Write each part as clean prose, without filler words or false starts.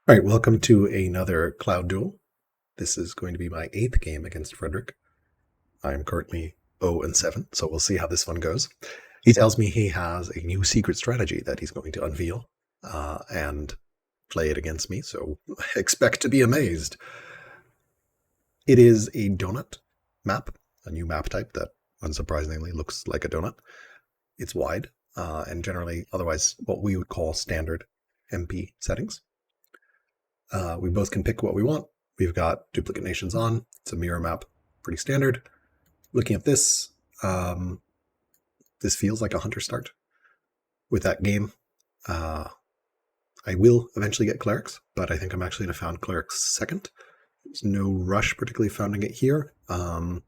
All right, welcome to another Cloud Duel. This is going to be my 8th game against Frederick. I am currently 0-7, so we'll see how this one goes. He tells me he has a new secret strategy that he's going to unveil and play it against me, so expect to be amazed. It is a donut map, a new map type that unsurprisingly looks like a donut. It's wide and generally otherwise what we would call standard MP settings. We both can pick what we want. We've got duplicate nations on. It's a mirror map, pretty standard. Looking at this, this feels like a hunter start. With that game, I will eventually get Clerics, but I think I'm actually going to found Clerics second. There's no rush particularly founding it here. Yeah,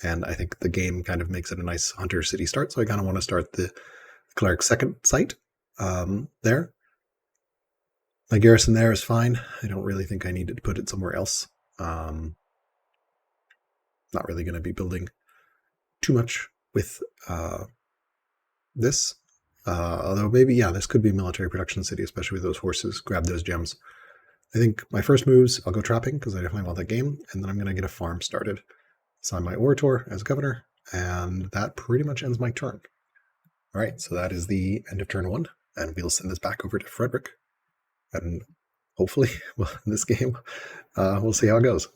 and I think the game kind of makes it a nice hunter city start, so I kind of want to start the Clerics second site there. My garrison there is fine. I don't really think I needed to put it somewhere else. Not really going to be building too much with this. Although maybe, yeah, this could be a military production city, especially with those horses. Grab those gems. I think my first moves, I'll go trapping because I definitely want that game. And then I'm going to get a farm started. Assign my Orator as governor. And that pretty much ends my turn. All right, so that is the end of turn 1. And we'll send this back over to Frederick. And hopefully, well, in this game, we'll see how it goes.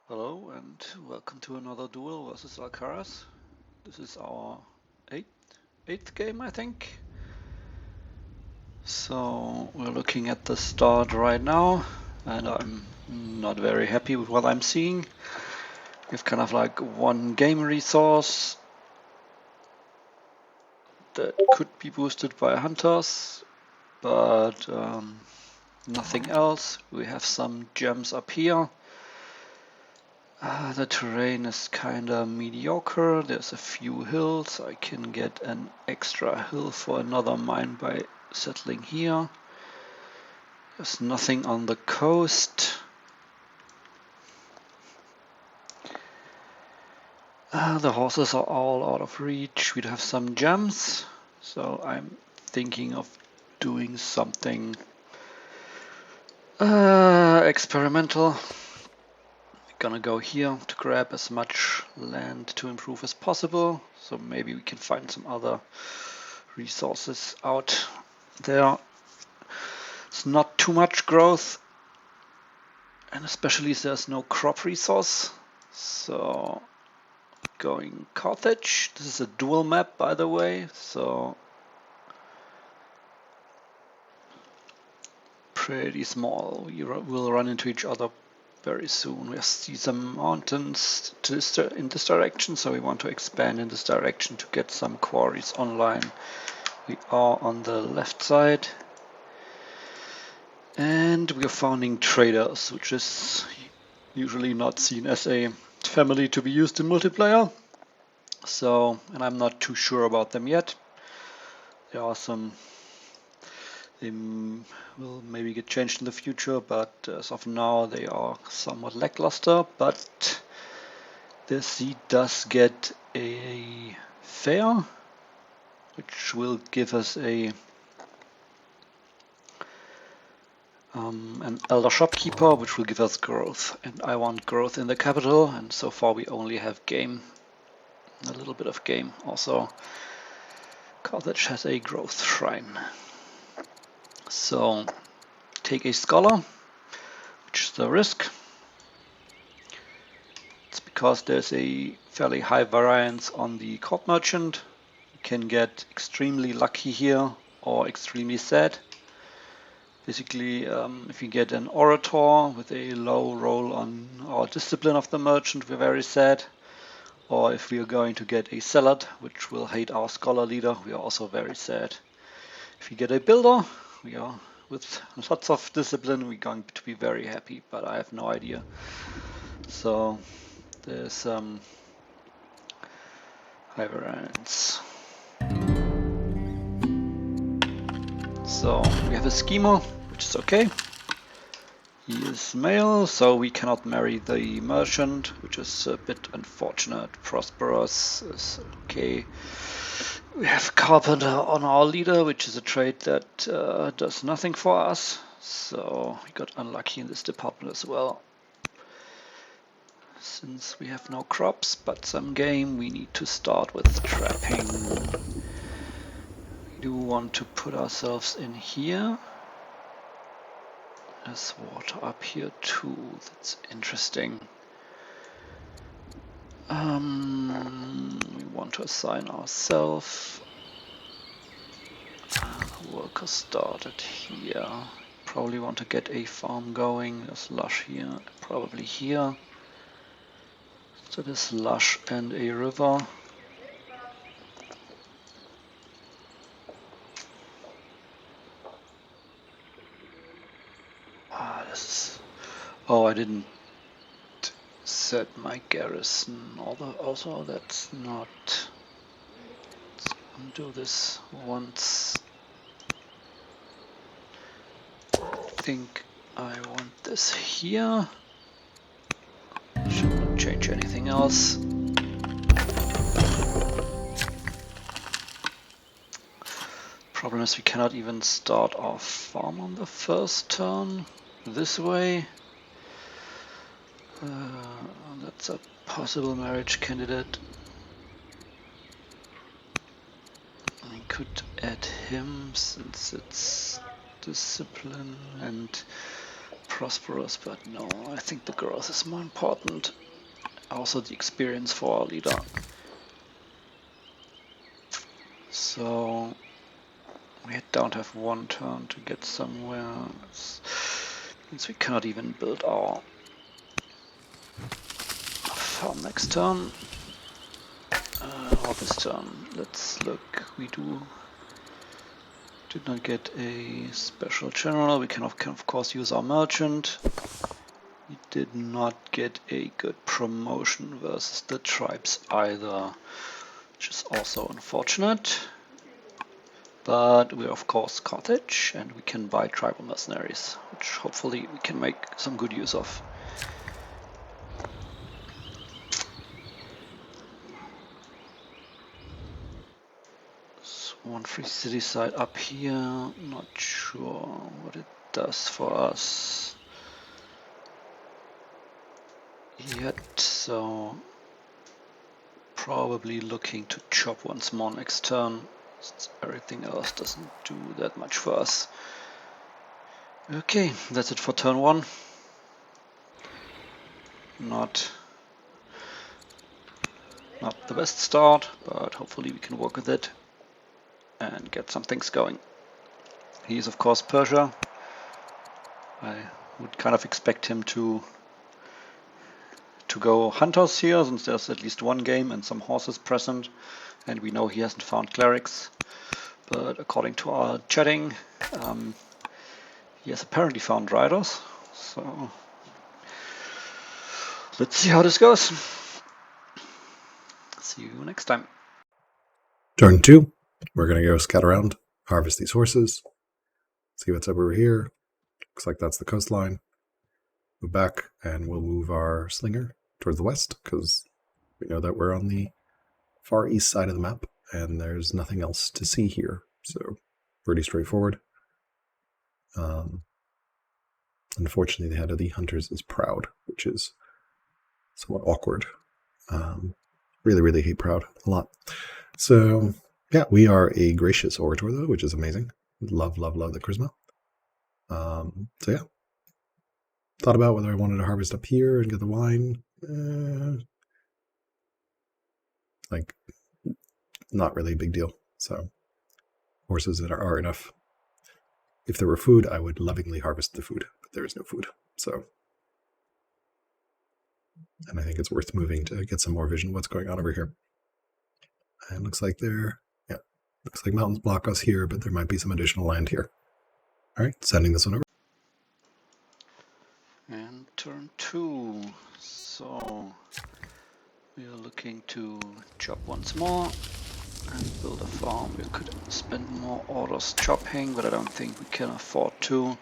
Hello and welcome to another duel versus alcaras. This is our eighth game, I think. So we're looking at the start right now, and I'm not very happy with what I'm seeing. We have kind of like one game resource that could be boosted by hunters, but nothing else. We have some gems up here. The terrain is kinda mediocre. There's a few hills. I can get an extra hill for another mine by settling here. There's nothing on the coast. The horses are all out of reach. We have some gems, so I'm thinking of doing something experimental. Gonna go here to grab as much land to improve as possible, so maybe we can find some other resources out there. It's not too much growth, and especially there's no crop resource, so going Carthage. This is a dual map, by the way, so pretty small. We will run into each other very soon. We see some mountains in this direction, so we want to expand in this direction to get some quarries online. We are on the left side, and we are founding traders, which is usually not seen as a family to be used in multiplayer. So, and I'm not too sure about them yet. There are some. They will maybe get changed in the future, but as of now they are somewhat lackluster. But the seed does get a fair, which will give us a an elder shopkeeper, which will give us growth. And I want growth in the capital, and so far we only have game, a little bit of game. Also, Carthage has a growth shrine. So take a scholar, which is the risk. It's because there's a fairly high variance on the court merchant. You can get extremely lucky here or extremely sad. Basically, if you get an orator with a low roll on our discipline of the merchant, we're very sad. Or if we are going to get a zealot, which will hate our scholar leader, we are also very sad. If you get a builder, we are with lots of discipline, we're going to be very happy, but I have no idea. So there's high variance. So we have a schemer, which is okay. He is male, so we cannot marry the merchant, which is a bit unfortunate. Prosperous is okay. We have Carpenter on our leader, which is a trait that does nothing for us. So we got unlucky in this department as well. Since we have no crops but some game, we need to start with trapping. We do want to put ourselves in here. There's water up here too, that's interesting. We want to assign ourselves. Worker started here. Probably want to get a farm going. There's lush here, probably here. So there's lush and a river. Oh, I didn't set my garrison. Also, that's not. Let's undo this once. I think I want this here. Should not change anything else. Problem is we cannot even start our farm on the first turn this way. That's a possible marriage candidate. I could add him since it's discipline and prosperous, but no, I think the growth is more important. Also the experience for our leader. So we don't have one turn to get somewhere. It means we cannot even build our farm next turn. Or this turn. Let's look. We did not get a special general. We can of course use our merchant. We did not get a good promotion versus the tribes either, which is also unfortunate. But we're of course Carthage and we can buy tribal mercenaries, which hopefully we can make some good use of. So one free city side up here, not sure what it does for us yet, so probably looking to chop once more next turn. Everything else doesn't do that much for us. Okay, that's it for turn one. Not the best start, but hopefully we can work with it and get some things going. He is of course Persia. I would kind of expect him to go hunters here, since there's at least one game and some horses present, and we know he hasn't found clerics. But according to our chatting, he has apparently found riders. So let's see how this goes. See you next time. Turn 2. We're going to go scout around, harvest these horses, see what's up over here. Looks like that's the coastline. Move back, and we'll move our slinger towards the west, because we know that we're on the far east side of the map, and there's nothing else to see here. So, pretty straightforward. Unfortunately, the head of the hunters is proud, which is somewhat awkward. Really, really hate proud a lot. So, yeah, we are a gracious orator, though, which is amazing. Love, love, love the charisma. So, yeah. Thought about whether I wanted to harvest up here and get the wine. Like, not really a big deal. So, horses that are enough. If there were food, I would lovingly harvest the food, but there is no food. So, and I think it's worth moving to get some more vision of what's going on over here. And looks like looks like mountains block us here, but there might be some additional land here. All right, sending this one over. And turn 2. So we are looking to chop once more and build a farm. We could spend more orders chopping, but I don't think we can afford to.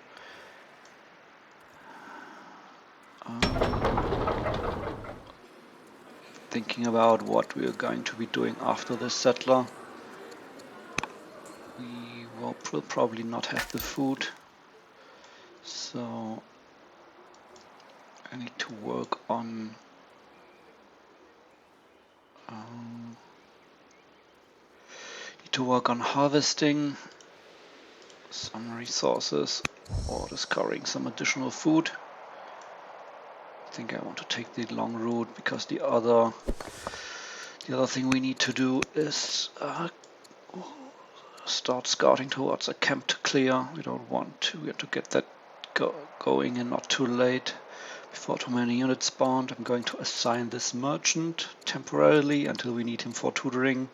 Thinking about what we are going to be doing after this settler. we will probably not have the food, so I need to work on harvesting some resources or discovering some additional food. I think I want to take the long route because the other thing we need to do is start scouting towards a camp to clear. We don't want to. We have to get that going and not too late before too many units spawned. I'm going to assign this merchant temporarily until we need him for tutoring.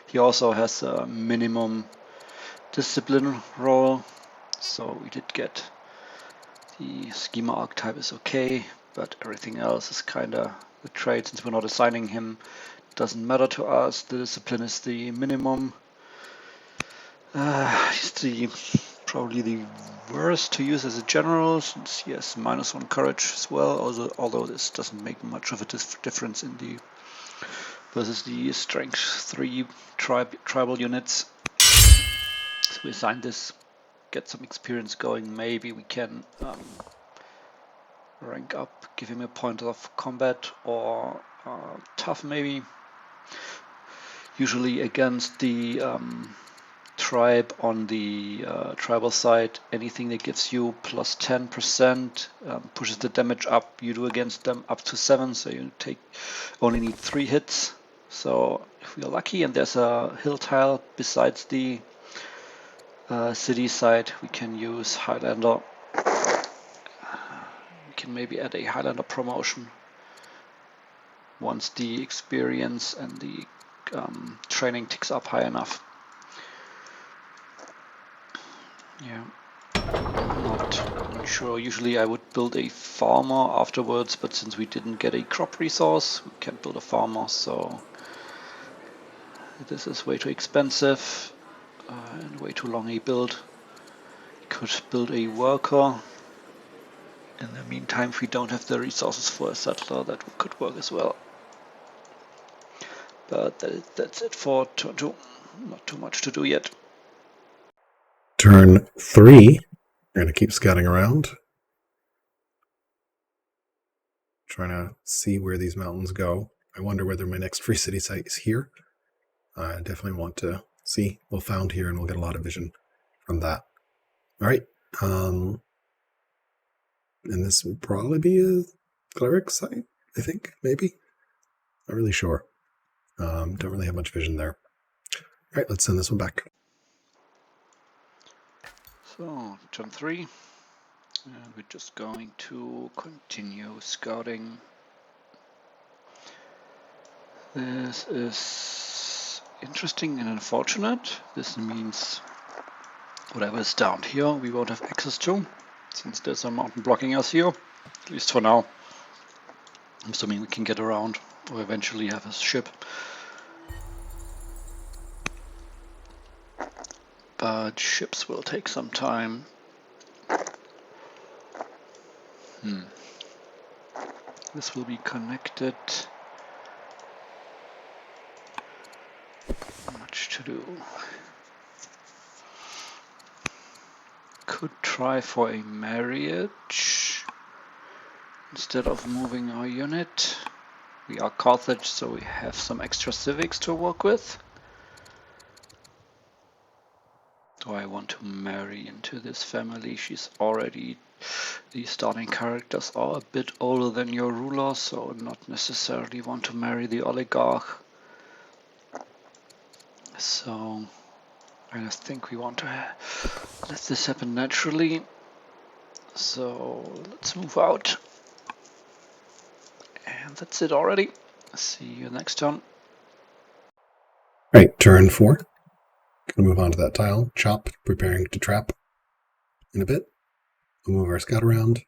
He also has a minimum discipline roll, so we did get the schema archetype is okay, but everything else is kinda the trade. Since we're not assigning him, it doesn't matter to us. The discipline is the minimum. He's probably the worst to use as a general, since he has -1 courage as well. Although this doesn't make much of a difference in the versus the strength 3 tribal units. So we assign this, get some experience going. Maybe we can rank up, give him a point of combat or tough maybe. Usually against the tribe on the tribal side, anything that gives you plus 10% pushes the damage up. You do against them up to 7, so you only need 3 hits. So if we are lucky and there's a hill tile besides the city side, we can use Highlander. We can maybe add a Highlander promotion once the experience and the training ticks up high enough. Yeah, I'm not sure. Usually I would build a farmer afterwards, but since we didn't get a crop resource, we can't build a farmer, so this is way too expensive and way too long a build. We could build a worker. In the meantime, if we don't have the resources for a settler, that could work as well. But that's it for turn 2. Not too much to do yet. Turn 3, we're going to keep scouting around, trying to see where these mountains go. I wonder whether my next free city site is here. I definitely want to see. We'll found here and we'll get a lot of vision from that. All right. And this will probably be a Clerics site, I think, maybe. Not really sure. Don't really have much vision there. All right, let's send this one back. So, turn 3, and we're just going to continue scouting. This is interesting and unfortunate. This means whatever is down here we won't have access to, since there's a mountain blocking us here, at least for now. I'm assuming we can get around or eventually have a ship. But ships will take some time. This will be connected. Not much to do. Could try for a marriage instead of moving our unit. We are Carthage, so we have some extra civics to work with. Do I want to marry into this family? She's already... The starting characters are a bit older than your ruler, so not necessarily want to marry the oligarch. So I just think we want to let this happen naturally. So let's move out. And that's it already. See you next turn. Right, turn 4. Gonna move on to that tile. Chop, preparing to trap in a bit. We'll move our scout around.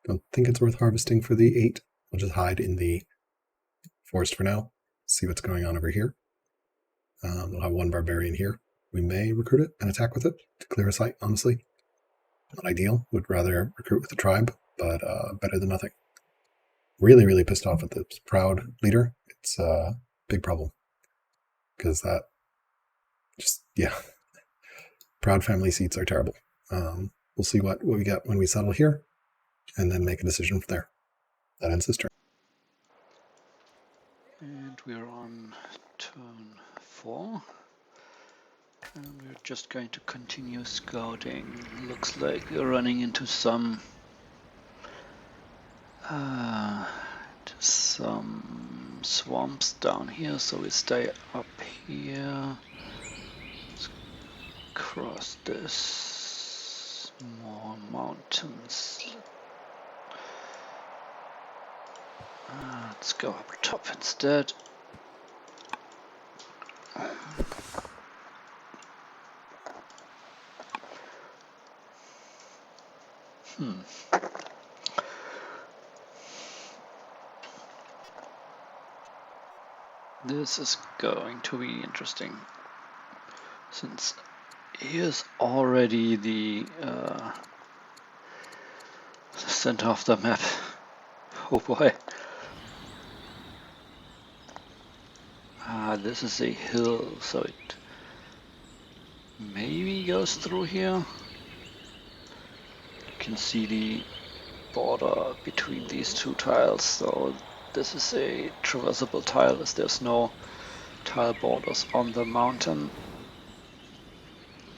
Don't think it's worth harvesting for the 8. We'll just hide in the forest for now. See what's going on over here. We'll have 1 barbarian here. We may recruit it and attack with it to clear a site, honestly. Not ideal. Would rather recruit with the tribe, but better than nothing. Really, really pissed off at this proud leader. It's big problem. Because that just, yeah. Proud family seats are terrible. We'll see what we get when we settle here, and then make a decision from there. That ends this turn. And we're on turn 4. And we're just going to continue scouting. Looks like we're running into some swamps down here, so we stay up here. Let's cross this. More mountains. Let's go up top instead. This is going to be interesting, since here's already the center of the map. Oh boy. This is a hill, so it maybe goes through here. You can see the border between these two tiles, so this is a traversable tile as there's no tile borders on the mountain.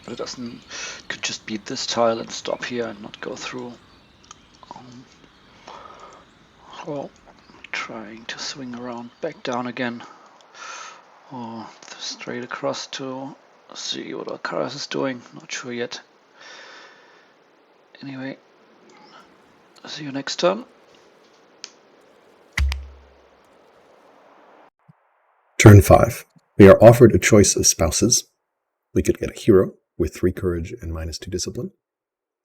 But it doesn't, could just be this tile and stop here and not go through. Well, trying to swing around back down again, or straight across to see what Alcaras is doing, not sure yet. Anyway, see you next turn. Turn 5. We are offered a choice of spouses. We could get a hero with 3 courage and -2 discipline,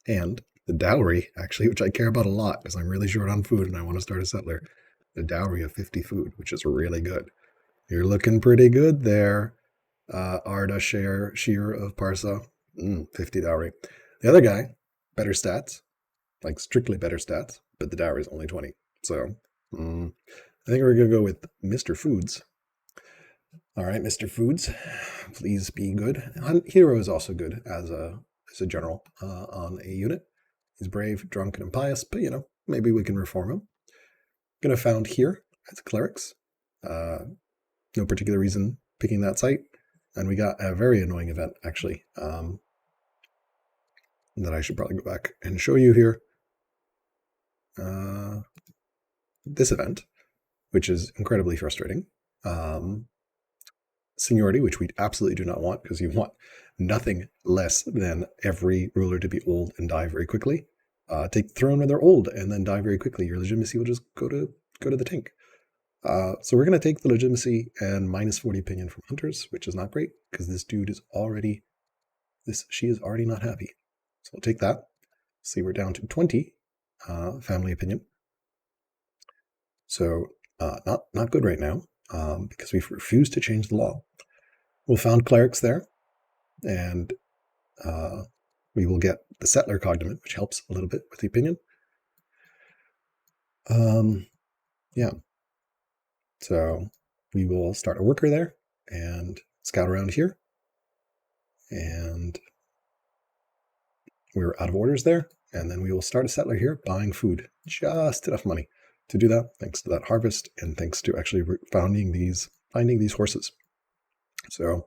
and the dowry, actually, which I care about a lot because I'm really short on food and I want to start a settler. The dowry of 50 food, which is really good. You're looking pretty good there, Arda Shear of Persia. 50 dowry. The other guy, better stats, like strictly better stats, but the dowry is only 20. So I think we're going to go with Mr. Foods. All right, Mr. Foods, please be good. Hero is also good as a general on a unit. He's brave, drunk, and impious, but maybe we can reform him. Gonna found here as Clerics. No particular reason picking that site. And we got a very annoying event, actually, that I should probably go back and show you here. This event, which is incredibly frustrating. Seniority, which we absolutely do not want, because you want nothing less than every ruler to be old and die very quickly. Take the throne when they're old and then die very quickly. Your legitimacy will just go to the tank. So we're going to take the legitimacy and -40 opinion from hunters, which is not great because this dude is already she is already not happy. So we'll take that. See, we're down to 20 family opinion. So not good right now because we've refused to change the law. We'll found Clerics there, and we will get the settler cognomen, which helps a little bit with the opinion. Yeah. So we will start a worker there and scout around here. And we're out of orders there. And then we will start a settler here buying food. Just enough money to do that, thanks to that harvest and thanks to actually finding these horses. So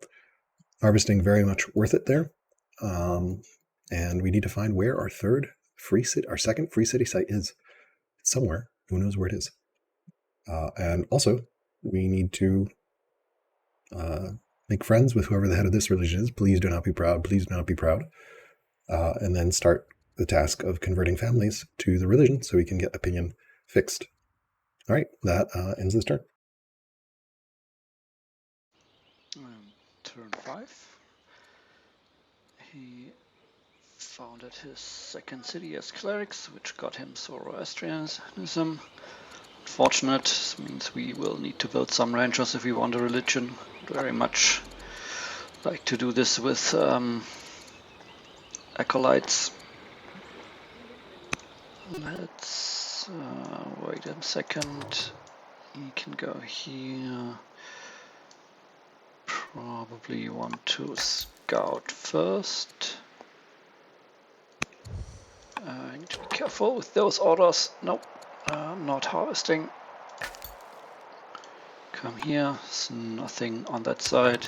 harvesting very much worth it there. And we need to find where our second free city site is. It's somewhere. Who knows where it is? And also, we need to make friends with whoever the head of this religion is. Please do not be proud. Please do not be proud. And then start the task of converting families to the religion so we can get opinion fixed. All right, that ends this turn. Turn 5. He founded his second city as Clerics, which got him Zoroastrianism. Unfortunate, this means we will need to build some ranchers if we want a religion. Very much like to do this with acolytes. Let's wait a second. He can go here. probably want to scout first. I need to be careful with those orders. Nope, not harvesting. Come here, there's nothing on that side.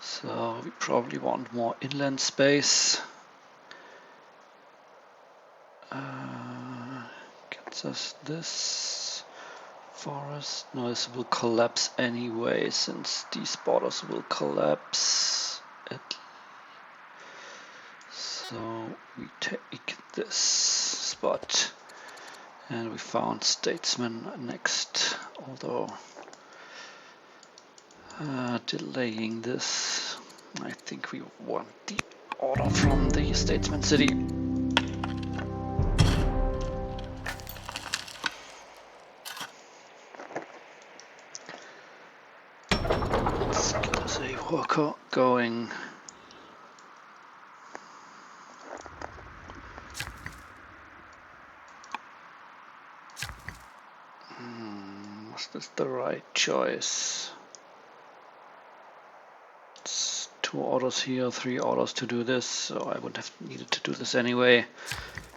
So we probably want more inland space. Gets us this forest. No, this will collapse anyway, since these borders will collapse. So we take this spot. And we found Statesmen next, although delaying this. I think we want the order from the Statesman city. Let's get us a worker going. Was this the right choice? It's 2 orders here, 3 orders to do this, so I would have needed to do this anyway.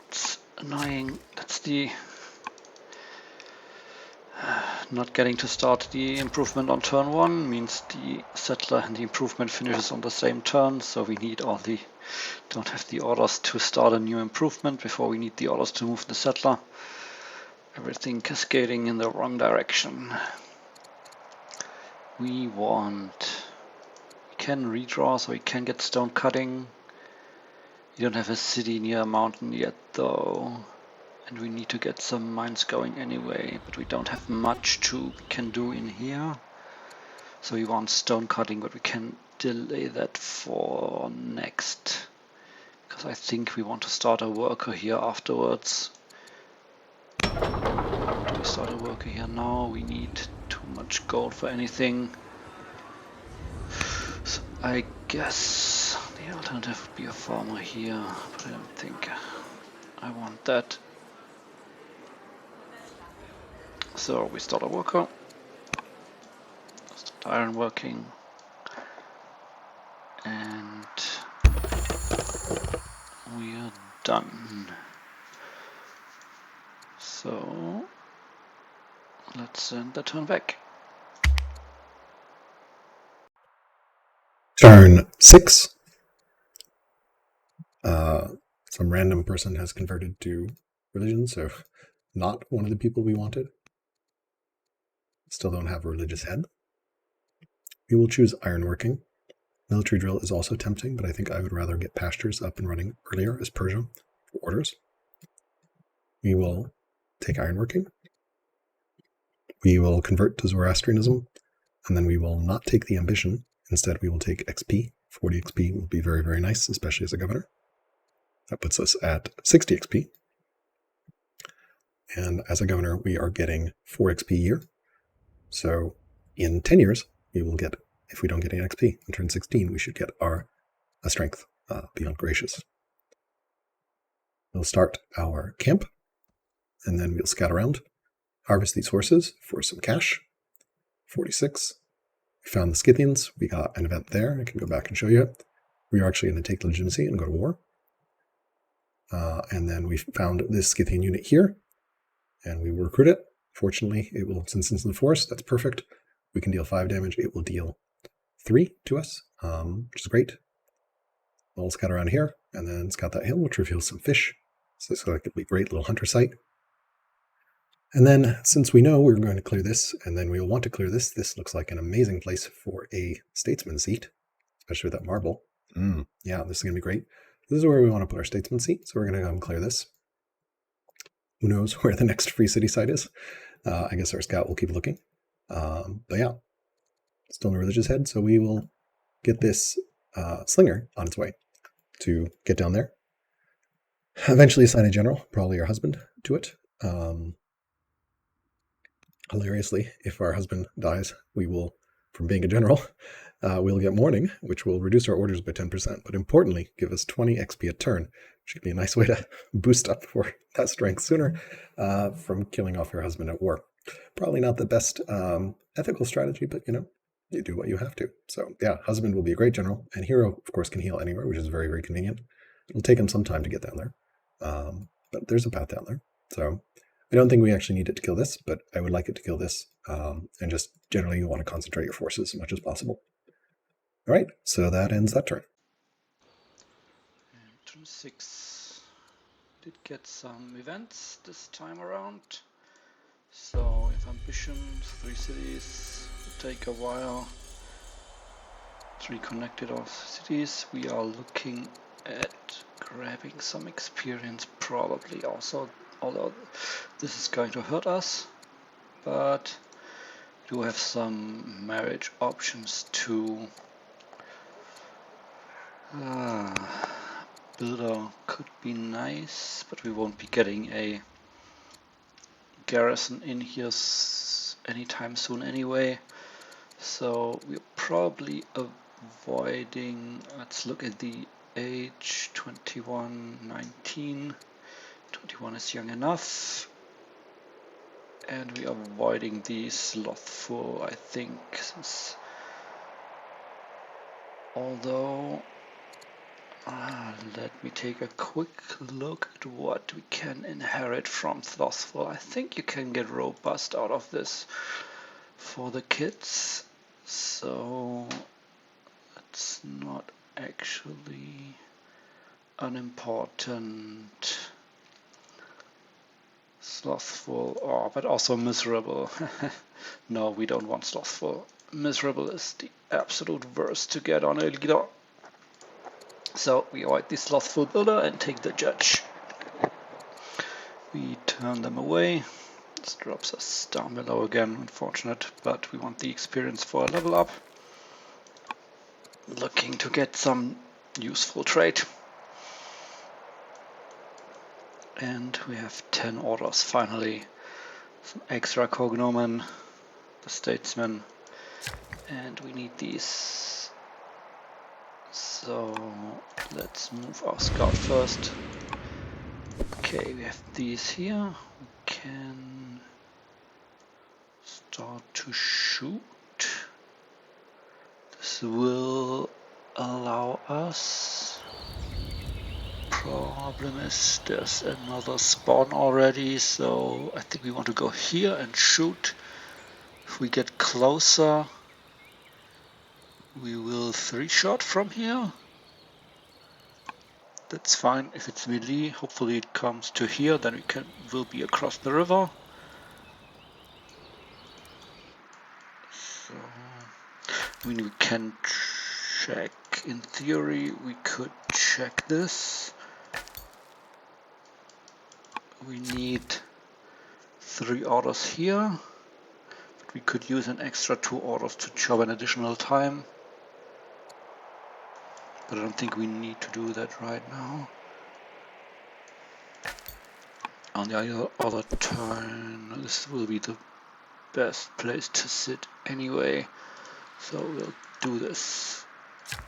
It's annoying. That's the not getting to start the improvement on turn 1 means the settler and the improvement finishes on the same turn, so we need don't have the orders to start a new improvement before we need the orders to move the settler. Everything cascading in the wrong direction. We can redraw, so we can get stone cutting. You don't have a city near a mountain yet though, and we need to get some mines going anyway, but we don't have much we can do in here. So we want stone cutting, but we can delay that for next, because I think we want to start a worker here afterwards. Do we start a worker here now? We need too much gold for anything. So I guess the alternative would be a farmer here, but I don't think I want that. So we start a worker. Start iron working. And we are done. So let's send the turn back. Turn 6. Some random person has converted to religion, so not one of the people we wanted. Still don't have a religious head. We will choose ironworking. Military drill is also tempting, but I think I would rather get pastures up and running earlier as Persia for orders. We will take ironworking. We will convert to Zoroastrianism, and then we will not take the ambition. Instead, we will take XP. 40 XP will be very, very nice, especially as a governor. That puts us at 60 XP. And as a governor, we are getting 4 XP a year. So in 10 years, we will get, if we don't get any XP, in turn 16, we should get a strength beyond gracious. We'll start our camp, and then we'll scout around, harvest these horses for some cash. 46. We found the Scythians. We got an event there. I can go back and show you it. We are actually going to take legitimacy and go to war. And then we found this Scythian unit here, and we will recruit it. Fortunately, it will, since it's in the forest, that's perfect. We can deal 5 damage. It will deal 3 to us, which is great. We'll scout around here, and then scout that hill, which reveals some fish. So this could be a great little hunter site. And then, since we know we're going to clear this, and then we'll want to clear this, this looks like an amazing place for a statesman seat, especially with that marble. Yeah, this is going to be great. This is where we want to put our statesman seat, so we're going to go and clear this. Who knows where the next free city site is? I guess our scout will keep looking. But yeah, still no religious head, so we will get this slinger on its way to get down there. Eventually assign a general, probably your husband, to it. Hilariously, if our husband dies, we will, from being a general, we'll get mourning, which will reduce our orders by 10%, but importantly, give us 20 XP a turn, which could be a nice way to boost up for that strength sooner from killing off your husband at war. Probably not the best ethical strategy, but you know, you do what you have to. So yeah, husband will be a great general, and hero, of course, can heal anywhere, which is very, very convenient. It'll take him some time to get down there, but there's a path down there. So I don't think we actually need it to kill this, but I would like it to kill this, and just generally you want to concentrate your forces as much as possible. All right, so that ends that turn. And turn 6 did get some events this time around. So if ambition, 3 cities, will take a while. 3 connected cities. We are looking at grabbing some experience probably also, although this is going to hurt us, but we do have some marriage options too. Builder could be nice, but we won't be getting a garrison in here anytime soon anyway. So we're probably avoiding, let's look at the age, 21, 19. 21 is young enough. And we are avoiding the slothful, I think, since although let me take a quick look at what we can inherit from slothful. I think you can get robust out of this for the kids, so it's not actually unimportant. Slothful, but also miserable. No, we don't want slothful. Miserable is the absolute worst to get on a leader. So we avoid the slothful builder and take the judge. We turn them away. This drops us down below again, unfortunate, but we want the experience for a level up. Looking to get some useful trait. And we have 10 orders finally. Some extra cognomen, the Statesmen, and we need these. So let's move our scout first. Okay, we have these here. We can start to shoot. This will allow us. Problem is there's another spawn already, so I think we want to go here and shoot. If we get closer, we will 3-shot from here. That's fine. If it's melee, hopefully it comes to here, then will be across the river. So I mean, we can check. In theory, we could check this. We need 3 orders here, but we could use an extra 2 orders to chop an additional time. But I don't think we need to do that right now. On the other turn, this will be the best place to sit anyway. So we'll do this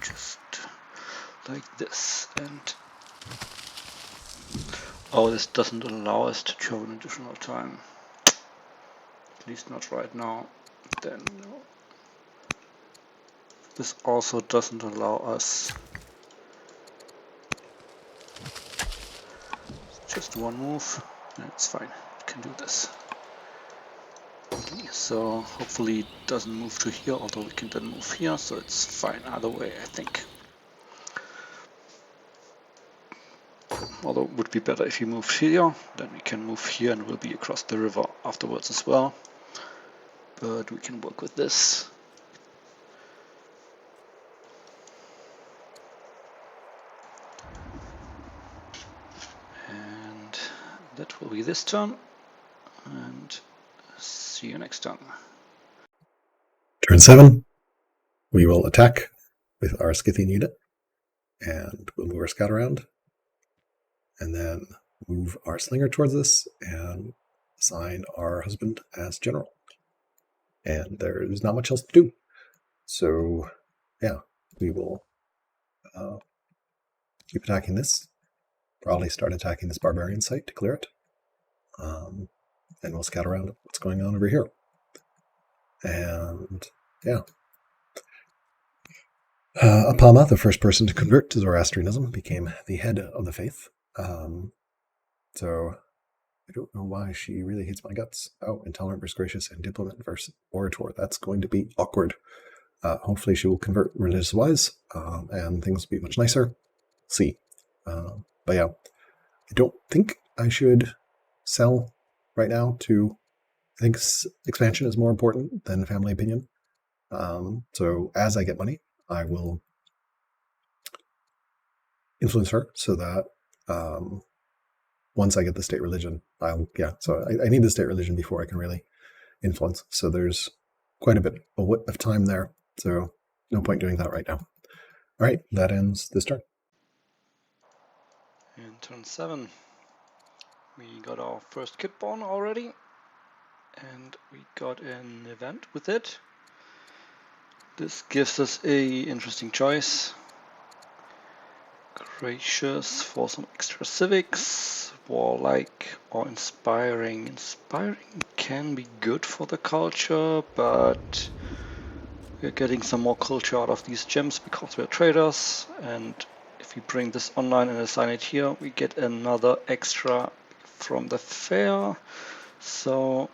just like this. And oh, this doesn't allow us to chop an additional time. At least not right now. Then no. This also doesn't allow us. Just one move. It's fine. We can do this. So hopefully it doesn't move to here, although we can then move here, so it's fine either way, I think. Although it would be better if you moved here, then we can move here and we'll be across the river afterwards as well. But we can work with this. And that will be this turn. And see you next turn. Turn 7, we will attack with our Scythian unit, and we'll move our scout around, and then move our slinger towards this, and assign our husband as general. And there's not much else to do. So, yeah, we will keep attacking this. Probably start attacking this barbarian site to clear it. And we'll scout around what's going on over here. And yeah, Apama, the first person to convert to Zoroastrianism, became the head of the faith. So I don't know why she really hates my guts. Oh, intolerant versus gracious and diplomat versus orator. That's going to be awkward. Hopefully she will convert religious-wise, and things will be much nicer. See. But yeah, I don't think I should sell right now to... I think expansion is more important than family opinion. So as I get money, I will influence her so that once I get the state religion, so I need the state religion before I can really influence. So there's quite a bit of time there. So no point doing that right now. All right, that ends this turn. In turn 7, we got our first kid born already, and we got an event with it. This gives us a interesting choice. Gracious for some extra civics, warlike or inspiring. Inspiring can be good for the culture, but we're getting some more culture out of these gems because we're traders, and if we bring this online and assign it here, we get another extra from the fair. So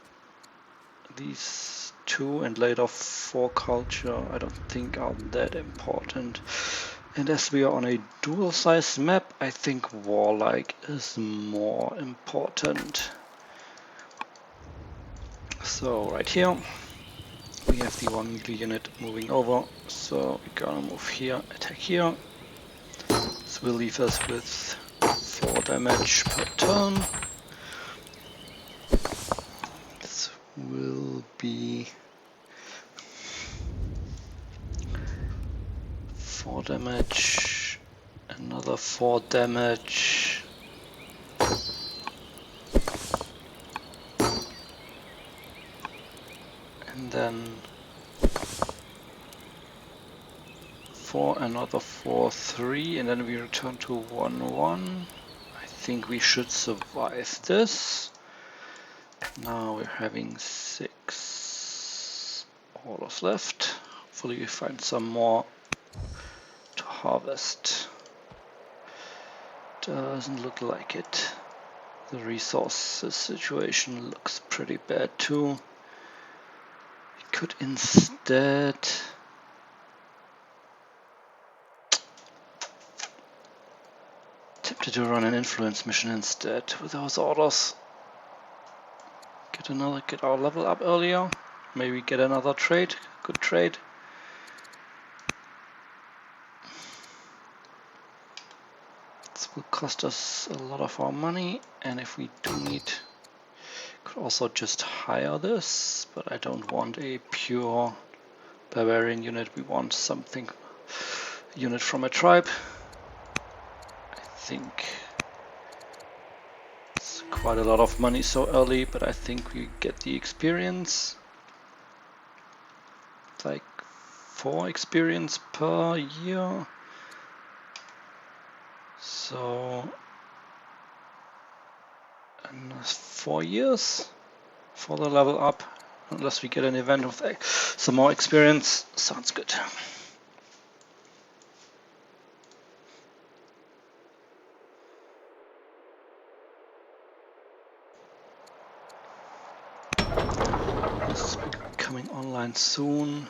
these 2 and later 4 culture I don't think are that important. And as we are on a dual size map, I think warlike is more important. So right here we have the 1 melee unit moving over, so we're gonna move here, attack here. This will leave us with 4 damage per turn. This will be 4 damage, another 4 damage. And then 4, another 4, 3, and then we return to 1, 1. I think we should survive this. Now we're having 6 orders left. Hopefully we find some more to harvest. Doesn't look like it. The resources situation looks pretty bad too. We could instead tempted to run an influence mission instead with those orders. Get our level up earlier. Maybe get another trade. Good trade. This will cost us a lot of our money, and if we do need, could also just hire this, but I don't want a pure barbarian unit. We want something, a unit from a tribe. I think it's quite a lot of money so early, but I think we get the experience. It's like 4 experience per year. So 4 years for the level up, unless we get an event with some more experience. Sounds good. This is coming online soon.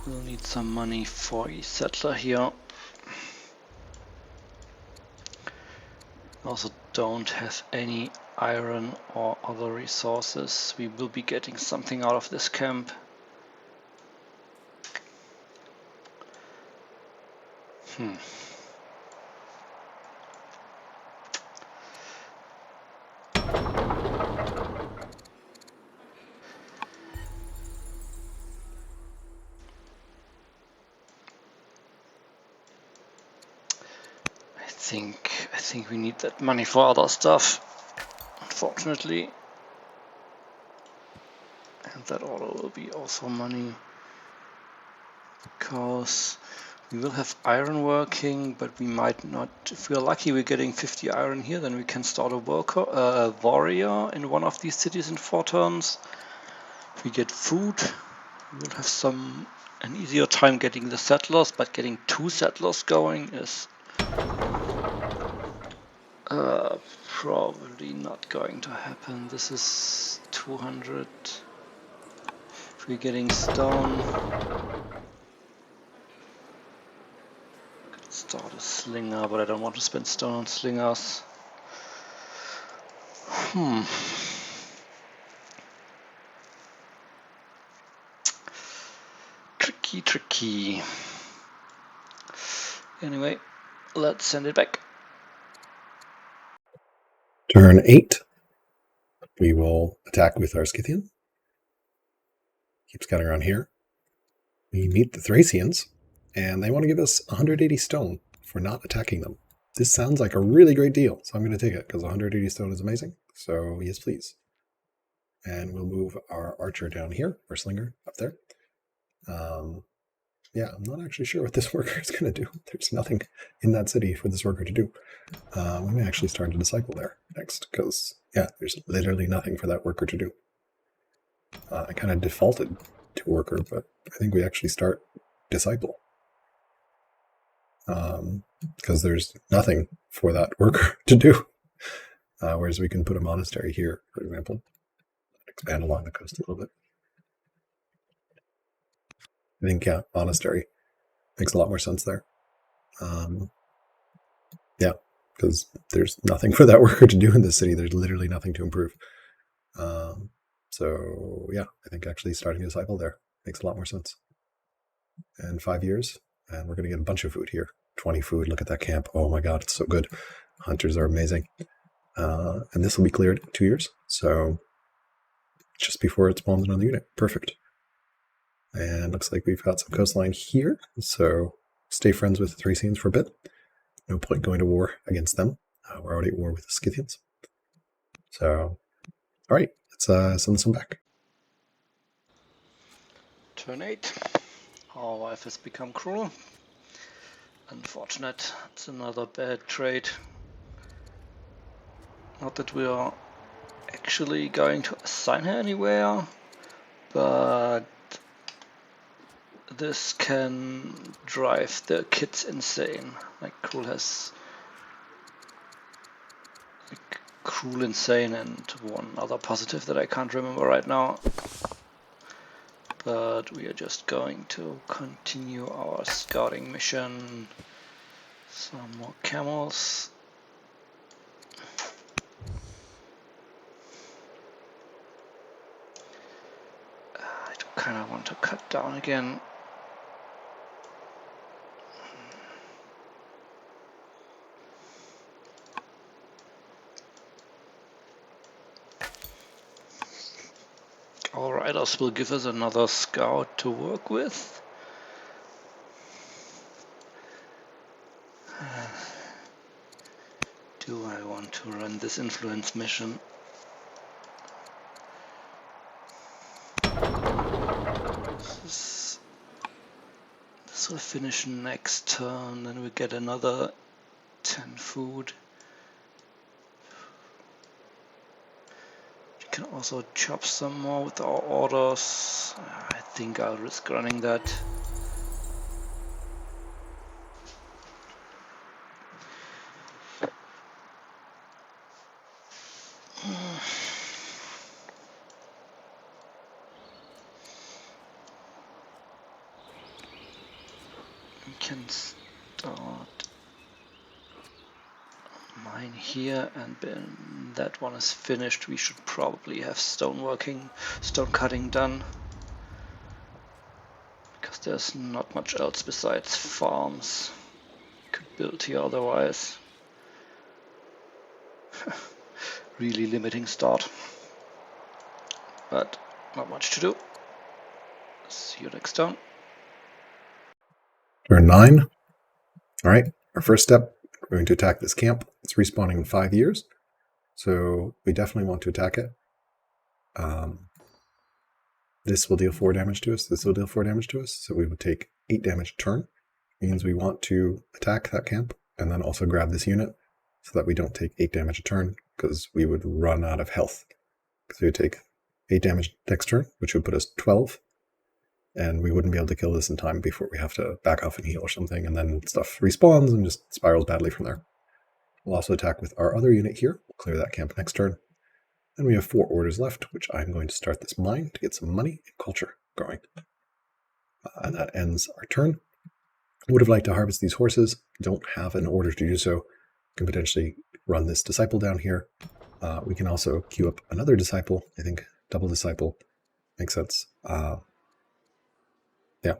We'll need some money for a settler here. Also don't have any iron or other resources. We will be getting something out of this camp. I think we need that money for other stuff, unfortunately. And that order will be also money, because we will have iron working, but we might not. If we're lucky, we're getting 50 iron here, then we can start a warrior in one of these cities in 4 turns. If we get food, we will have some an easier time getting the settlers, but getting 2 settlers going is probably not going to happen. This is 200. If we're getting stone, could start a slinger, but I don't want to spend stone on slingers. Tricky. Anyway, let's send it back. Turn 8. We will attack with our Scythian. Keep scouting around here. We meet the Thracians, and they want to give us 180 stone for not attacking them. This sounds like a really great deal, so I'm going to take it because 180 stone is amazing. So yes, please. And we'll move our archer down here, or slinger up there. Yeah, I'm not actually sure what this worker is going to do. There's nothing in that city for this worker to do. We may actually start a disciple there next, because, yeah, there's literally nothing for that worker to do. I kind of defaulted to worker, but I think we actually start disciple. Because there's nothing for that worker to do. Whereas we can put a monastery here, for example. Expand along the coast a little bit. I think, yeah, monastery makes a lot more sense there. Yeah, because there's nothing for that worker to do in this city. There's literally nothing to improve. So, yeah, I think actually starting a disciple there makes a lot more sense. And 5 years, and we're going to get a bunch of food here. 20 food, look at that camp. Oh my god, it's so good. Hunters are amazing. And this will be cleared in 2 years. So, just before it spawns another unit. Perfect. And looks like we've got some coastline here. So stay friends with the Thracians for a bit. No point going to war against them. We're already at war with the Scythians. So, all right, let's send this one back. Turn 8. Our wife has become cruel. Unfortunate. It's another bad trade. Not that we are actually going to assign her anywhere, but this can drive the kids insane. Like Cruel has Cruel, Insane, and one other positive that I can't remember right now. But we are just going to continue our scouting mission. Some more camels. I do kind of want to cut down again. Our riders will give us another scout to work with. Do I want to run this influence mission? This will finish next turn, then we get another 10 food. We can also chop some more with our orders. I think I'll risk running that. We can start mine here, and when that one is finished, we should probably have stone cutting done. Because there's not much else besides farms could build here otherwise. Really limiting start. But not much to do. See you next turn. Turn 9. All right, our first step, we're going to attack this camp. It's respawning in 5 years, so we definitely want to attack it. This will deal 4 damage to us. This will deal 4 damage to us, so we would take 8 damage a turn. Means we want to attack that camp and then also grab this unit so that we don't take 8 damage a turn, because we would run out of health. Because we would take 8 damage next turn, which would put us 12. and we wouldn't be able to kill this in time before we have to back off and heal or something, and then stuff respawns and just spirals badly from there. We'll also attack with our other unit here. We'll clear that camp next turn. Then we have 4 orders left, which I'm going to start this mine to get some money and culture going. And that ends our turn. Would have liked to harvest these horses. Don't have an order to do so. Can potentially run this disciple down here. We can also queue up another disciple. I think double disciple makes sense. Yeah,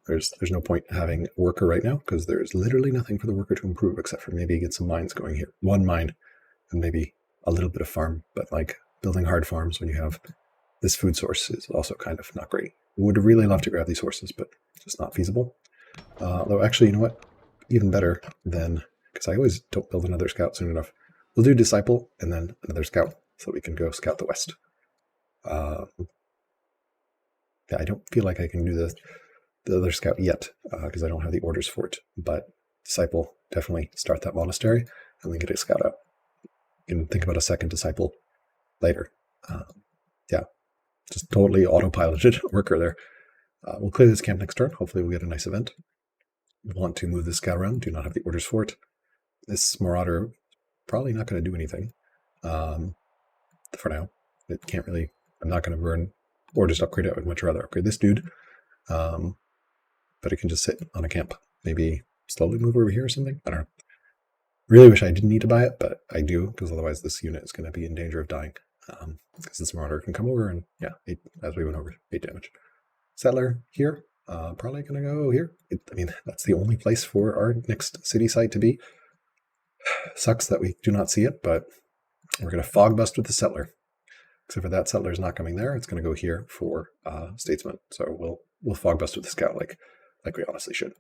there's no point having worker right now because there's literally nothing for the worker to improve except for maybe get some mines going here. 1 mine and maybe a little bit of farm, but like building hard farms when you have this food source is also kind of not great. Would really love to grab these horses, but just not feasible. Though actually, you know what? Even better than, because I always don't build another scout soon enough. We'll do disciple and then another scout so we can go scout the west. Yeah, I don't feel like I can do the other scout yet because I don't have the orders for it. But disciple, definitely start that monastery and then get a scout out. You can think about a second disciple later. Yeah, just totally autopiloted worker there. We'll clear this camp next turn. Hopefully we'll get a nice event. We want to move this scout around. Do not have the orders for it. This marauder probably not going to do anything for now. It can't really. I'm not going to burn orders to upgrade it. I would much rather upgrade this dude. But it can just sit on a camp. Maybe slowly move over here or something. I don't know. Really wish I didn't need to buy it, but I do, because otherwise this unit is going to be in danger of dying. Because this marauder can come over and, yeah, 8, as we went over, 8 damage. Settler here, probably going to go here. I mean, that's the only place for our next city site to be. Sucks that we do not see it, but we're going to fog bust with the settler. Except for that settler is not coming there. It's going to go here for Statesmen. So we'll fog bust with the scout like we honestly should.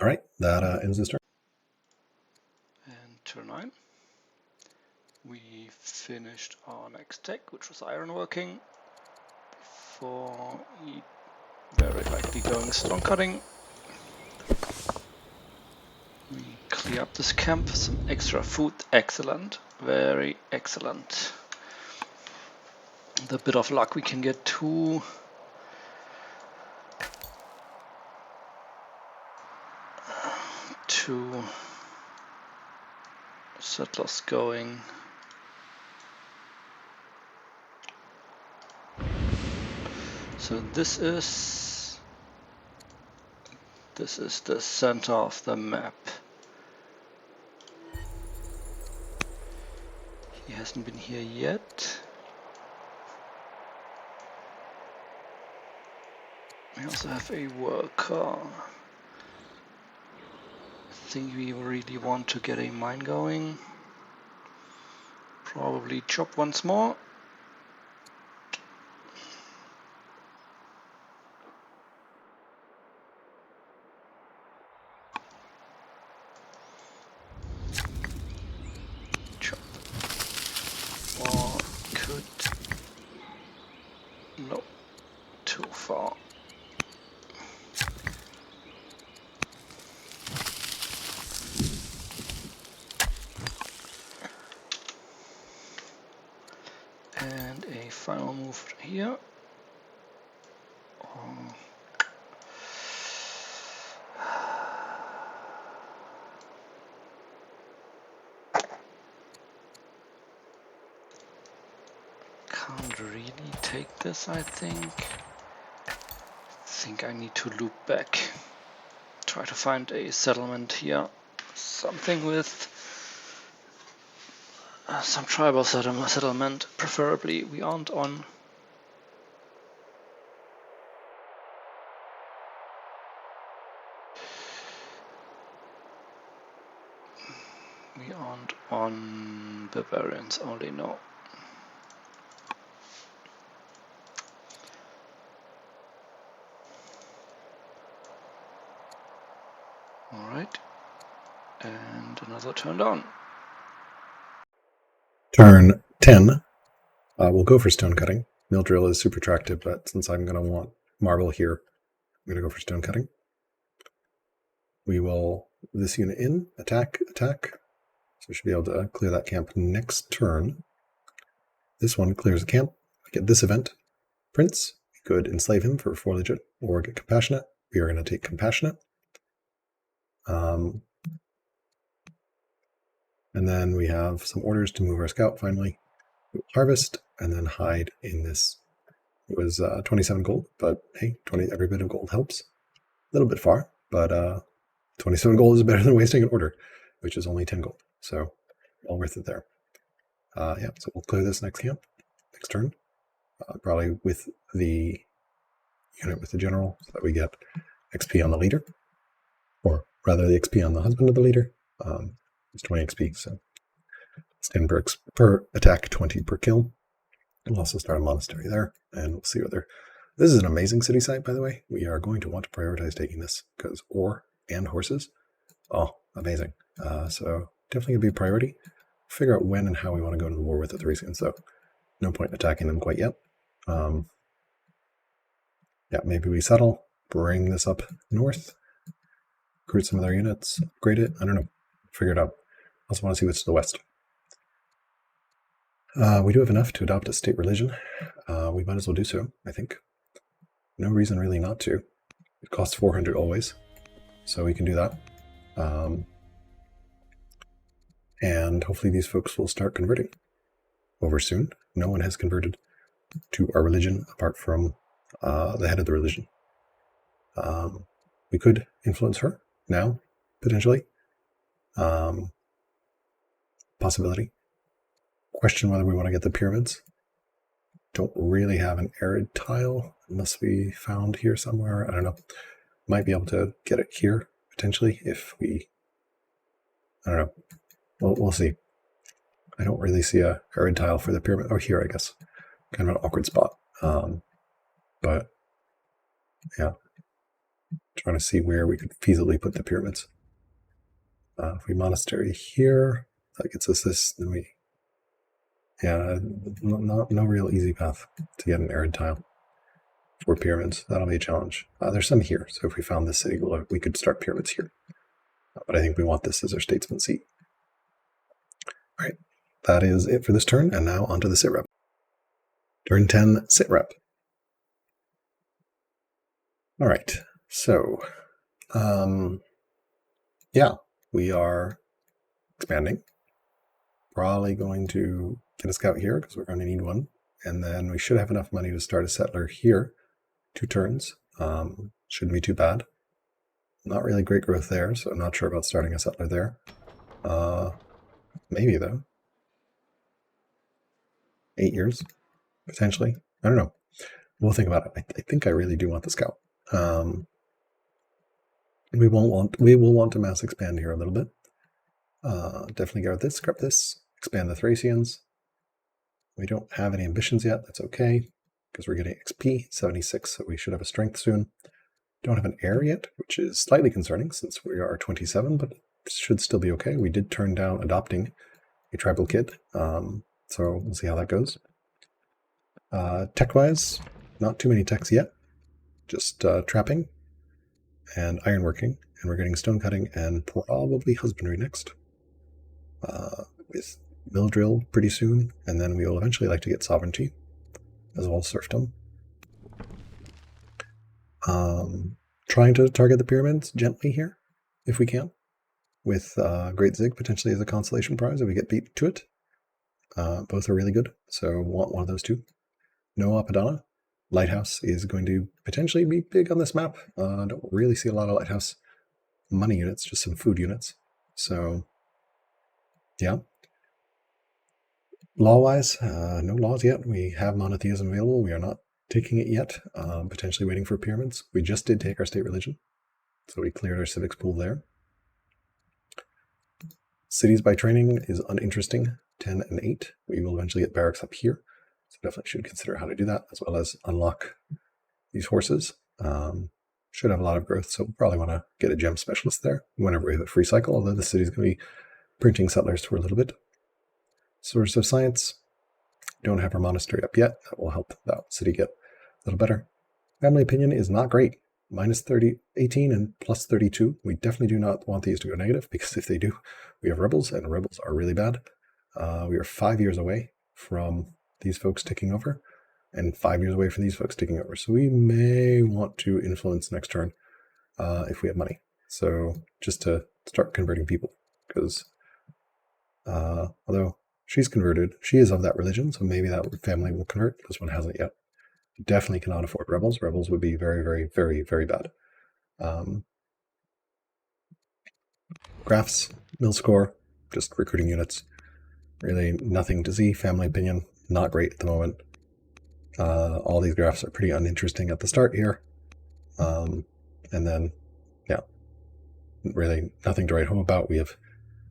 All right, that ends this turn. And turn 9. We finished our next tech, which was ironworking. Before we very likely going stone cutting. We clear up this camp, some extra food. Excellent, very excellent. The bit of luck we can get 2 settlers going. So this is the center of the map. He hasn't been here yet. We also have a worker. I think we really want to get a mine going. Probably chop once more. Chop. Or could... No, too far. And a final move here. Can't really take this, I think. I need to loop back. Try to find a settlement here. Something with some tribal settlement, preferably. We aren't on. We aren't on barbarians only, no. Alright. And another turn down. Turn 10. We'll go for stone cutting. Mill drill is super attractive, but since I'm going to want marble here, I'm going to go for stone cutting. We will this unit in, attack. So we should be able to clear that camp next turn. This one clears the camp. I get this event. Prince, could enslave him for 4 legit or get compassionate. We are going to take compassionate. And then we have some orders to move our scout finally. We'll harvest and then hide in this. It was 27 gold, but hey, every bit of gold helps. A little bit far, but 27 gold is better than wasting an order, which is only 10 gold. So all worth it there. Yeah, so we'll clear this next camp, next turn, probably with the unit with the general, so that we get XP on the leader, or rather the XP on the husband of the leader. It's 20 XP, so it's 10 per attack, 20 per kill. We'll also start a monastery there, and we'll see whether... This is an amazing city site, by the way. We are going to want to prioritize taking this, because ore and horses, oh, amazing. So definitely going to be a priority. Figure out when and how we want to go to the war with the Thracians, so no point attacking them quite yet. Yeah, maybe we settle, bring this up north, recruit some of their units, upgrade it. I don't know. Figure it out. Also want to see what's to the west. We do have enough to adopt a state religion. We might as well do so, I think. No reason really not to. It costs 400 always, so we can do that. And hopefully these folks will start converting over soon. No one has converted to our religion apart from the head of the religion. We could influence her now, potentially. Possibility. Question whether we want to get the pyramids. Don't really have an arid tile. It must be found here somewhere. I don't know. Might be able to get it here, potentially, if we... I don't know. We'll see. I don't really see a arid tile for the pyramid. Oh, here, I guess. Kind of an awkward spot. But, yeah. Trying to see where we could feasibly put the pyramids. If we monastery here, that gets us this, then we... Yeah, no real easy path to get an arid tile for pyramids. That'll be a challenge. There's some here, so if we found this city, we could start pyramids here. But I think we want this as our statesman seat. All right, that is it for this turn, and now onto the sit rep. Turn 10, sit rep. All right, so, yeah, we are expanding. Probably going to get a scout here because we're going to need one, and then we should have enough money to start a settler here. 2 turns. Shouldn't be too bad. Not really great growth there, so I'm not sure about starting a settler there. Maybe though. 8 years, potentially. I don't know. We'll think about it. I think I really do want the scout. We will want to mass expand here a little bit. Definitely go with this, scrap this, expand the Thracians. We don't have any ambitions yet. That's okay, because we're getting XP, 76, so we should have a strength soon. Don't have an heir yet, which is slightly concerning since we are 27, but should still be okay. We did turn down adopting a tribal kid, so we'll see how that goes. Tech-wise, not too many techs yet. Just trapping and ironworking, and we're getting stone cutting and probably husbandry next. With mill drill pretty soon, and then we will eventually like to get sovereignty, as well as serfdom. Trying to target the pyramids gently here, if we can, with Great Zig potentially as a consolation prize if we get beat to it. Both are really good, so want one of those two. No Apadana. Lighthouse is going to potentially be big on this map. I don't really see a lot of lighthouse money units, just some food units. So, yeah. Law-wise, no laws yet. We have monotheism available. We are not taking it yet. Potentially waiting for pyramids. We just did take our state religion, so we cleared our civics pool there. Cities by training is uninteresting. 10 and 8. We will eventually get barracks up here, so definitely should consider how to do that, as well as unlock these horses. Should have a lot of growth, so we'll probably want to get a gem specialist there whenever we have a free cycle, although the city's going to be printing settlers for a little bit. Source of Science. Don't have our monastery up yet. That will help that city get a little better. Family opinion is not great. Minus 18 and plus 32. We definitely do not want these to go negative, because if they do, we have rebels, and rebels are really bad. We are 5 years away from these folks taking over, and 5 years away from these folks taking over. So we may want to influence next turn if we have money. So just to start converting people, because although she's converted, she is of that religion, so maybe that family will convert. This one hasn't yet. Definitely cannot afford rebels. Rebels would be very, very, very, very bad. Graphs, mill score, just recruiting units. Really nothing to see. Family opinion, not great at the moment. All these graphs are pretty uninteresting at the start here. And then, yeah, really nothing to write home about. We have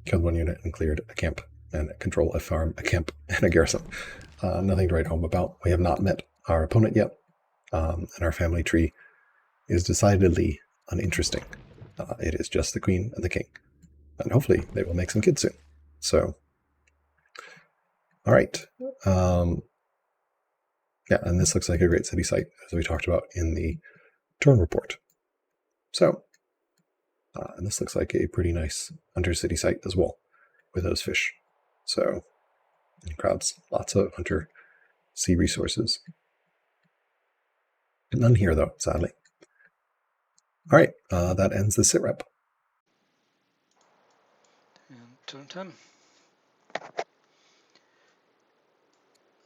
killed one unit and cleared a camp and control a farm, a camp, and a garrison. Nothing to write home about. We have not met our opponent yet. And our family tree is decidedly uninteresting. It is just the queen and the king. And hopefully they will make some kids soon. So, all right. Yeah, and this looks like a great city site, as we talked about in the turn report. So, and this looks like a pretty nice hunter city site as well, with those fish. So, crowds, lots of hunter sea resources. None here, though, sadly. All right, that ends the sit rep. And turn 10.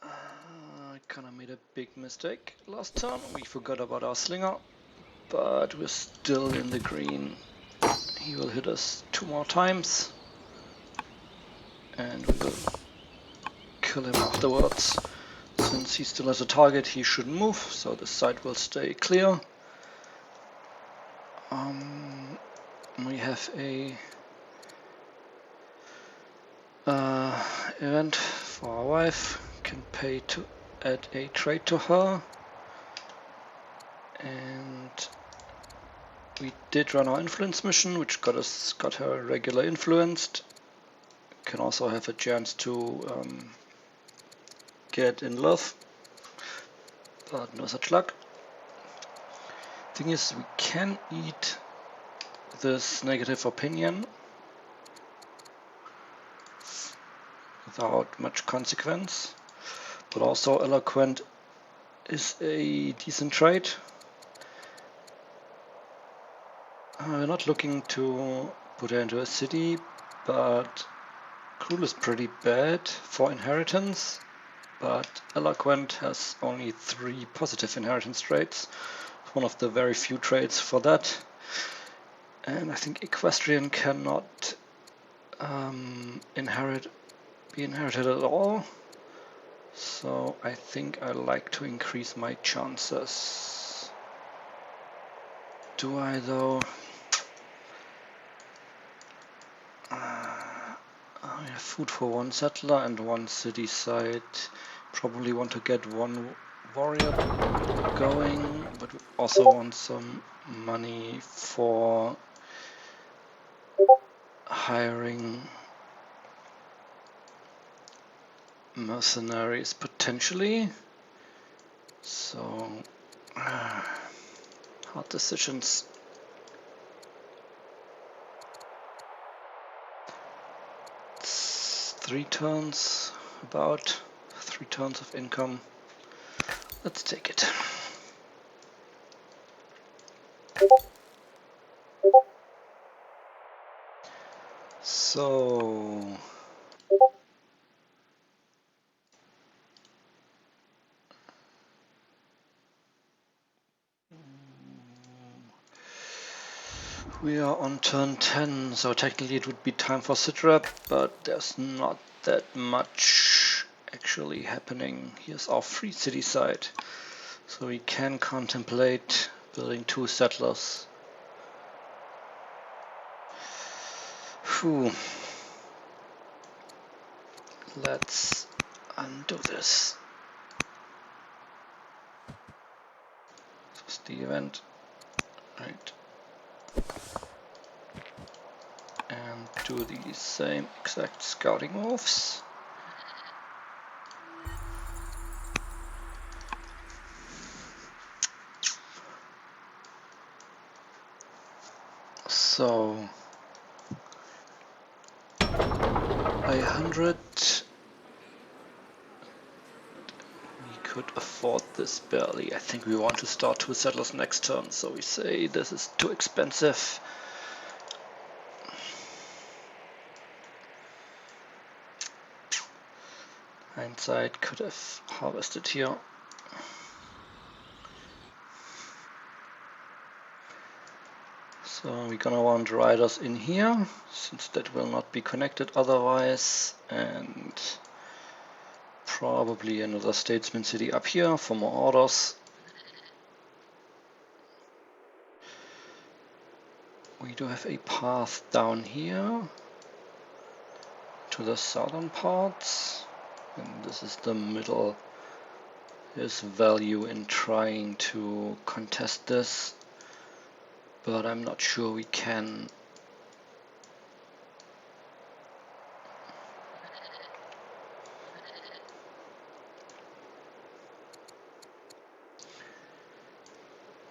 I kind of made a big mistake last turn. We forgot about our slinger, but we're still in the green. He will hit us 2 more times, and we will kill him afterwards. Since he still has a target, he shouldn't move, so the site will stay clear. We have a event for our wife. Can pay to add a trade to her, and we did run our influence mission, which got her regular influenced. Can also have a chance to get in love, but no such luck. Thing is, we can eat this negative opinion without much consequence, but also eloquent is a decent trait. We're not looking to put her into a city, but cruel is pretty bad for inheritance, but eloquent has only 3 positive inheritance traits. One of the very few traits for that. And I think equestrian cannot be inherited at all. So I think I like to increase my chances. Do I though? I have food for 1 settler and 1 city site. Probably want to get 1 warrior going, but we also want some money for hiring mercenaries potentially. So hard decisions. It's 3 turns, about 3 turns of income. Let's take it. So we are on turn 10, so technically it would be time for sitrep, but there's not that much actually happening. Here's our free city site, so we can contemplate building 2 settlers. Phew. Let's undo this. This is the event, right? And do the same exact scouting moves. So 100. We could afford this barely. I think we want to start 2 settlers next turn, so we say this is too expensive. Hindsight, could have harvested here. So we're gonna want riders in here, since that will not be connected otherwise, and probably another statesman city up here for more orders. We do have a path down here to the southern parts, and this is the middle. There's value in trying to contest this, but I'm not sure we can.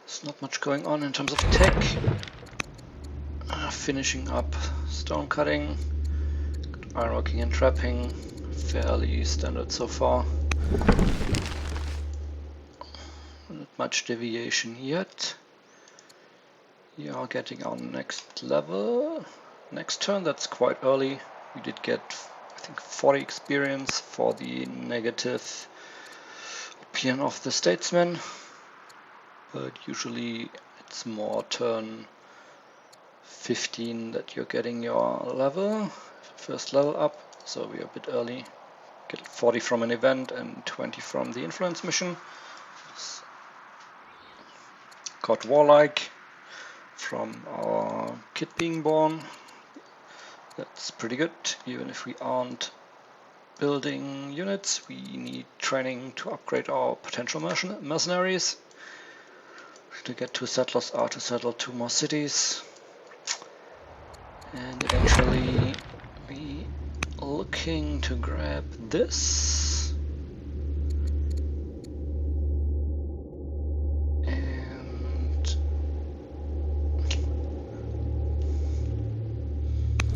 There's not much going on in terms of tech. Finishing up stone cutting, ironworking and trapping, fairly standard so far. Not much deviation yet. We are getting our next level. Next turn, that's quite early. We did get, I think, 40 experience for the negative opinion of the Statesmen. But usually it's more turn 15 that you're getting your level, first level up. So we are a bit early. Get 40 from an event and 20 from the influence mission. Got warlike from our kid being born. That's pretty good. Even if we aren't building units, we need training to upgrade our potential mercenaries. To get 2 settlers are to settle 2 more cities. And eventually we are looking to grab this. And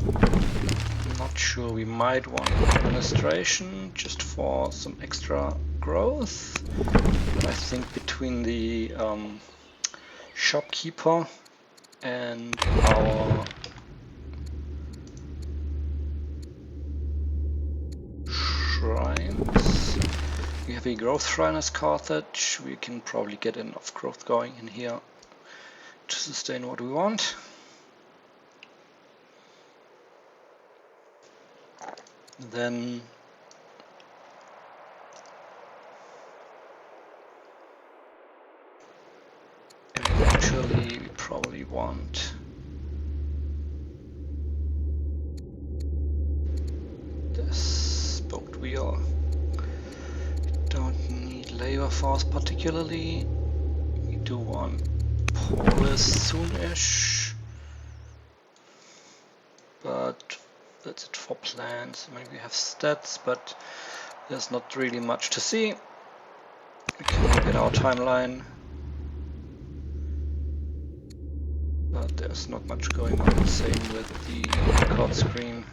I'm not sure, we might want administration just for some extra growth. But I think between the shopkeeper and our shrines, we have a growth shrine as Carthage. We can probably get enough growth going in here to sustain what we want. Then eventually we probably want this spoked wheel. Don't need labor force particularly. We do want polis soonish, but that's it for plans. I mean, we have stats, but there's not really much to see. We can look at our timeline, but there's not much going on. Same with the record screen.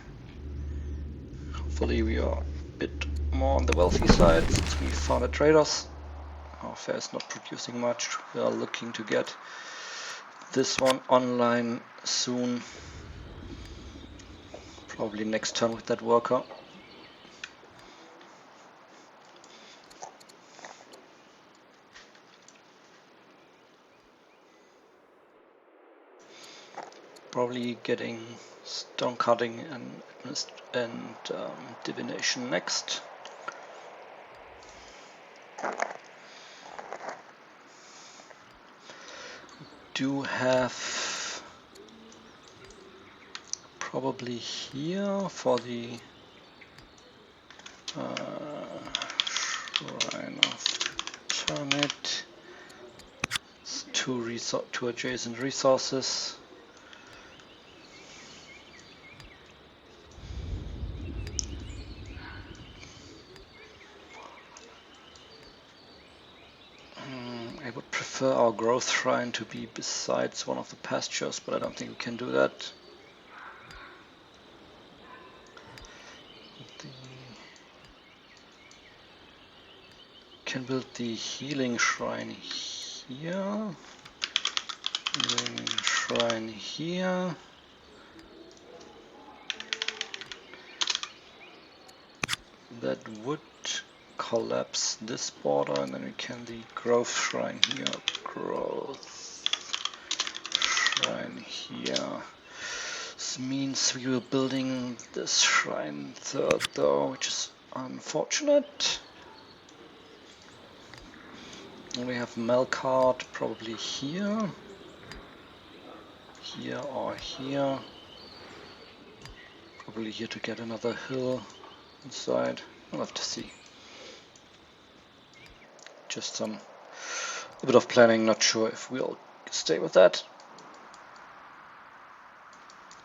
Hopefully we are a bit more on the wealthy side since we founded traders. Our fair is not producing much. We are looking to get this one online soon. Probably next turn with that worker. Probably getting stone cutting and divination next. Do have probably here for the shrine of Termit. It's two adjacent resources. I would prefer our growth shrine to be besides one of the pastures, but I don't think we can do that. can build the healing shrine here. Healing shrine here. That would collapse this border, and then we can the growth shrine here. Growth shrine here. This means we were building this shrine third though, which is unfortunate. And we have Melkart probably here. Here or here. Probably here to get another hill inside. We'll have to see. Just a bit of planning, not sure if we'll stay with that.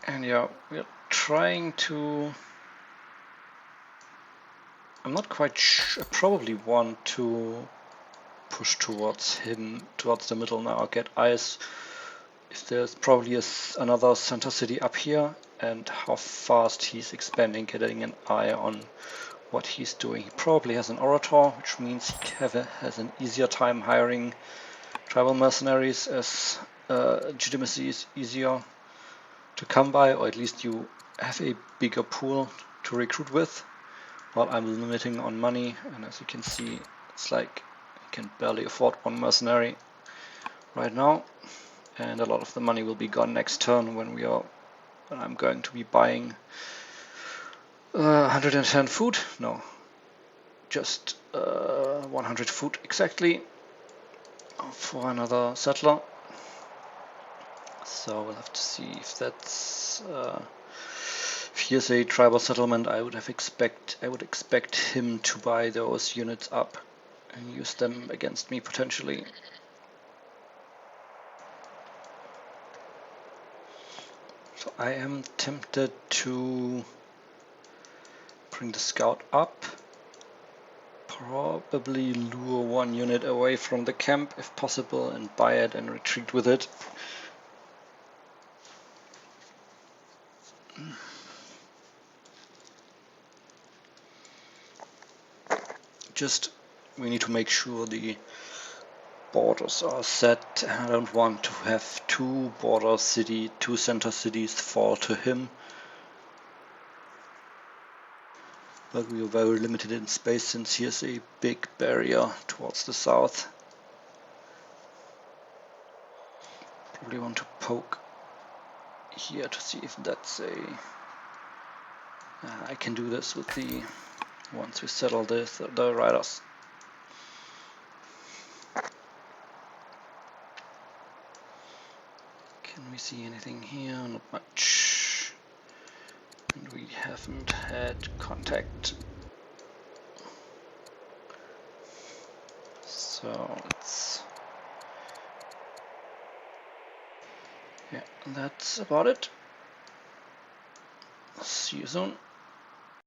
And yeah, we're trying to... I'm not quite sure, I probably want to push towards him, towards the middle now, get eyes if there's probably another center city up here, and how fast he's expanding, getting an eye on what he's doing. He probably has an orator, which means he has an easier time hiring tribal mercenaries, as legitimacy is easier to come by, or at least you have a bigger pool to recruit with, while I'm limiting on money. And as you can see, it's like I can barely afford one mercenary right now, and a lot of the money will be gone next turn when I'm going to be buying 110 food. No, just 100 food exactly for another settler. So we'll have to see if that's if here's a tribal settlement. I would expect him to buy those units up and use them against me potentially. So I am tempted to bring the scout up, probably lure one unit away from the camp if possible and buy it and retreat with it. Just we need to make sure the borders are set. I don't want to have two center cities fall to him. But we are very limited in space since here's a big barrier towards the south. Probably want to poke here to see if that's a... I can do this with the... once we settle the riders. Can we see anything here? Not much. And we haven't had contact. So let's... yeah, that's about it. See you soon.